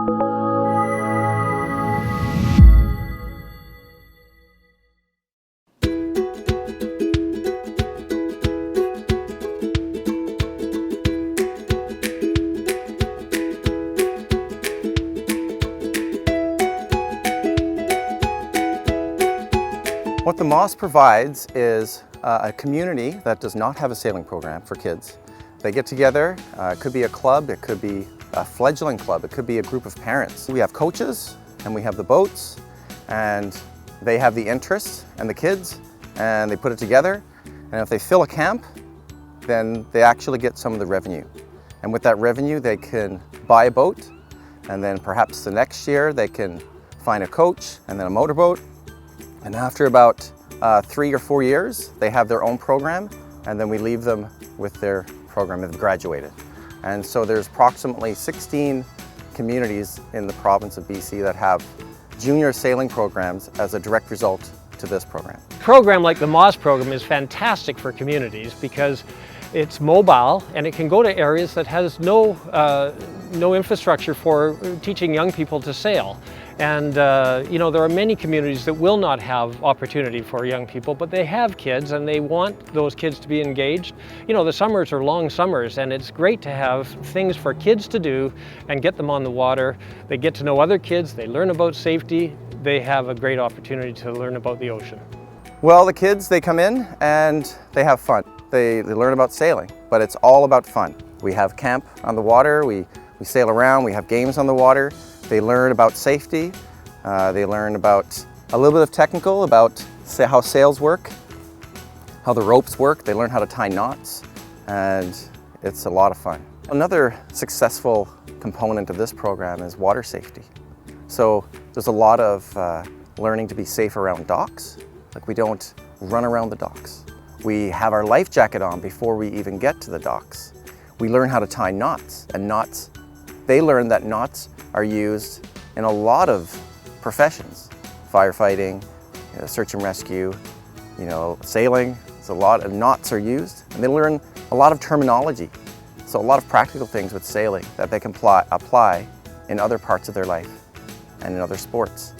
What the Moss provides is a community that does not have a sailing program for kids. They get together, it could be a club, it could be a fledgling club, it could be a group of parents. We have coaches and we have the boats, and they have the interests and the kids, and they put it together, and if they fill a camp, then they actually get some of the revenue. And with that revenue they can buy a boat, and then perhaps the next year they can find a coach and then a motorboat. And after about 3 or 4 years, they have their own program, and then we leave them with their program if they've graduated. And so there's approximately 16 communities in the province of BC that have junior sailing programs as a direct result to this program. A program like the Moss program is fantastic for communities because it's mobile and it can go to areas that has no infrastructure for teaching young people to sail. And you know, there are many communities that will not have opportunity for young people, but they have kids and they want those kids to be engaged. You know, the summers are long summers, and it's great to have things for kids to do and get them on the water. They get to know other kids, they learn about safety, they have a great opportunity to learn about the ocean. Well, the kids, they come in and they have fun. They learn about sailing, but it's all about fun. We have camp on the water, we sail around, we have games on the water. They learn about safety, they learn about a little bit of technical, about how sails work, how the ropes work. They learn how to tie knots, and it's a lot of fun. Another successful component of this program is water safety. So there's a lot of learning to be safe around docks. Like, we don't run around the docks. We have our life jacket on before we even get to the docks. We learn how to tie knots, and knots, they learn that knots are used in a lot of professions. Firefighting, search and rescue, sailing. So a lot of knots are used, and they learn a lot of terminology. So a lot of practical things with sailing that they can apply in other parts of their life and in other sports.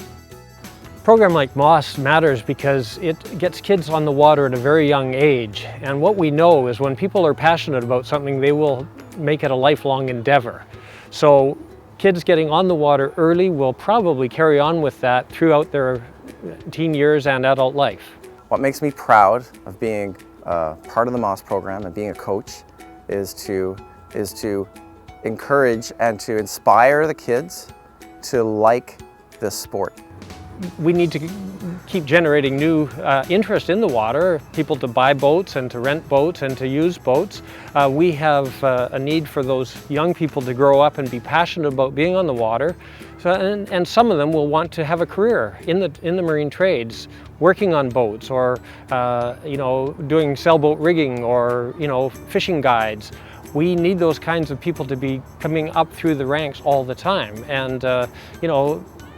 A program like Moss matters because it gets kids on the water at a very young age. And what we know is when people are passionate about something, they will make it a lifelong endeavor. So kids getting on the water early will probably carry on with that throughout their teen years and adult life. What makes me proud of being part of the Moss program and being a coach is to encourage and to inspire the kids to like this sport. We need to keep generating new interest in the water, people to buy boats and to rent boats and to use boats. We have a need for those young people to grow up and be passionate about being on the water. So, and some of them will want to have a career in the marine trades, working on boats, or doing sailboat rigging, or fishing guides. We need those kinds of people to be coming up through the ranks all the time. And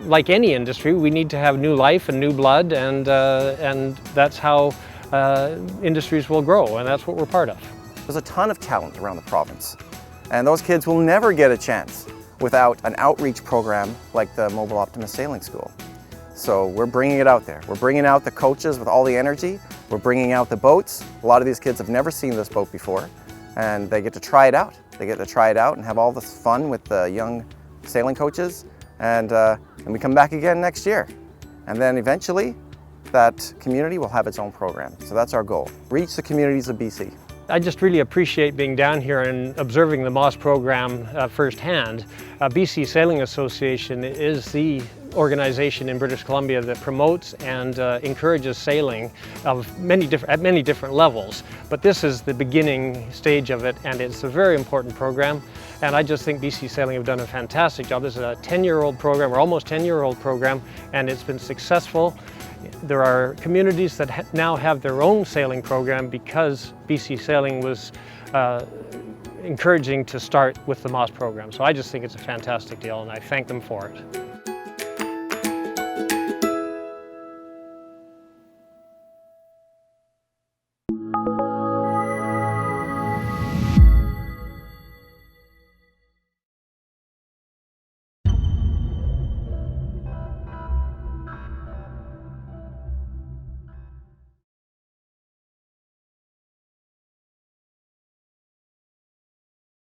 like any industry, we need to have new life and new blood, and that's how industries will grow, and that's what we're part of. There's a ton of talent around the province, and those kids will never get a chance without an outreach program like the Mobile Optimist Sailing School. So we're bringing it out there. We're bringing out the coaches with all the energy. We're bringing out the boats. A lot of these kids have never seen this boat before, and they get to try it out. They get to try it out and have all this fun with the young sailing coaches. And we come back again next year. And then eventually, that community will have its own program. So that's our goal, reach the communities of BC. I just really appreciate being down here and observing the Moss program firsthand. BC Sailing Association is the organization in British Columbia that promotes and encourages sailing at many different levels. But this is the beginning stage of it, and it's a very important program. And I just think BC Sailing have done a fantastic job. This is a 10-year-old program, or almost 10-year-old program, and it's been successful. There are communities that now have their own sailing program because BC Sailing was encouraging to start with the Moss program. So I just think it's a fantastic deal, and I thank them for it.